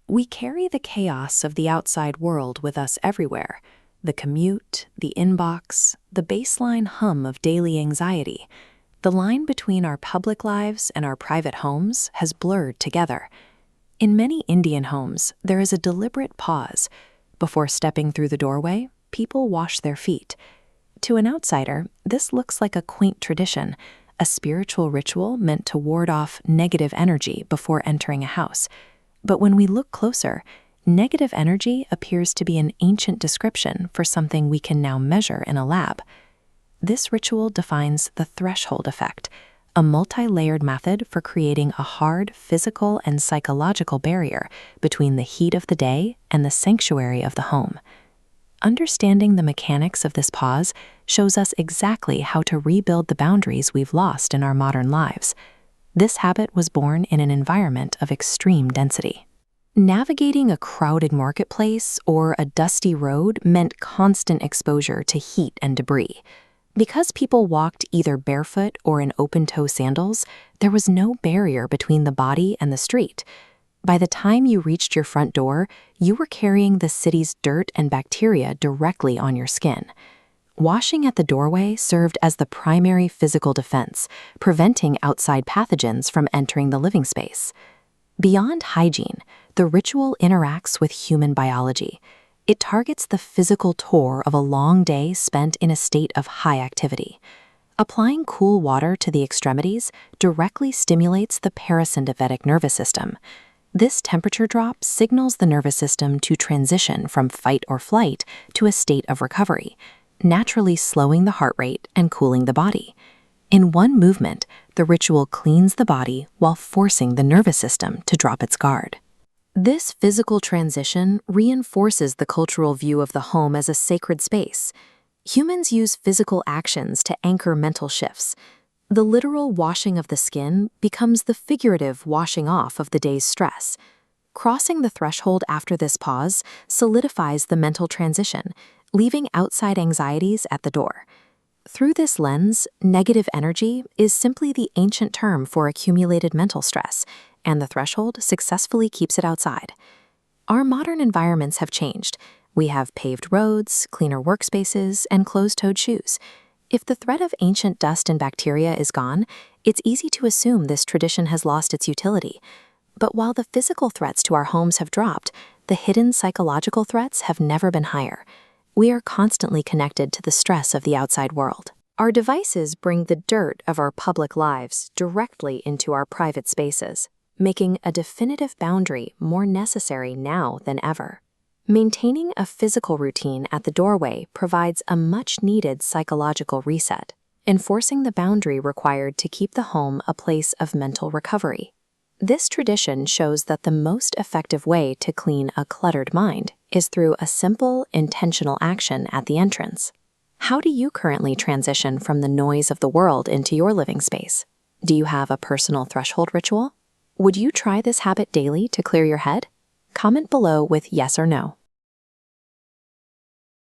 We carry the chaos of the outside world with us everywhere. The commute, the inbox, the baseline hum of daily anxiety. The line between our public lives and our private homes has blurred together. In many Indian homes, there is a deliberate pause. Before stepping through the doorway, people wash their feet. To an outsider, this looks like a quaint tradition, a spiritual ritual meant to ward off negative energy before entering a house. But when we look closer, negative energy appears to be an ancient description for something we can now measure in a lab. This ritual defines the threshold effect, a multi-layered method for creating a hard physical and psychological barrier between the heat of the day and the sanctuary of the home. Understanding the mechanics of this pause shows us exactly how to rebuild the boundaries we've lost in our modern lives. This habit was born in an environment of extreme density. Navigating a crowded marketplace or a dusty road meant constant exposure to heat and debris. Because people walked either barefoot or in open-toe sandals, there was no barrier between the body and the street. By the time you reached your front door, you were carrying the city's dirt and bacteria directly on your skin. Washing at the doorway served as the primary physical defense, preventing outside pathogens from entering the living space. Beyond hygiene, the ritual interacts with human biology. It targets the physical toll of a long day spent in a state of high activity. Applying cool water to the extremities directly stimulates the parasympathetic nervous system. This temperature drop signals the nervous system to transition from fight or flight to a state of recovery, naturally slowing the heart rate and cooling the body. In one movement, the ritual cleans the body while forcing the nervous system to drop its guard. This physical transition reinforces the cultural view of the home as a sacred space. Humans use physical actions to anchor mental shifts. The literal washing of the skin becomes the figurative washing off of the day's stress. Crossing the threshold after this pause solidifies the mental transition, leaving outside anxieties at the door. Through this lens, negative energy is simply the ancient term for accumulated mental stress, and the threshold successfully keeps it outside. Our modern environments have changed. We have paved roads, cleaner workspaces, and closed-toed shoes. If the threat of ancient dust and bacteria is gone, it's easy to assume this tradition has lost its utility. But while the physical threats to our homes have dropped, the hidden psychological threats have never been higher. We are constantly connected to the stress of the outside world. Our devices bring the dirt of our public lives directly into our private spaces, making a definitive boundary more necessary now than ever. Maintaining a physical routine at the doorway provides a much-needed psychological reset, enforcing the boundary required to keep the home a place of mental recovery. This tradition shows that the most effective way to clean a cluttered mind is through a simple, intentional action at the entrance. How do you currently transition from the noise of the world into your living space? Do you have a personal threshold ritual? Would you try this habit daily to clear your head? Comment below with yes or no.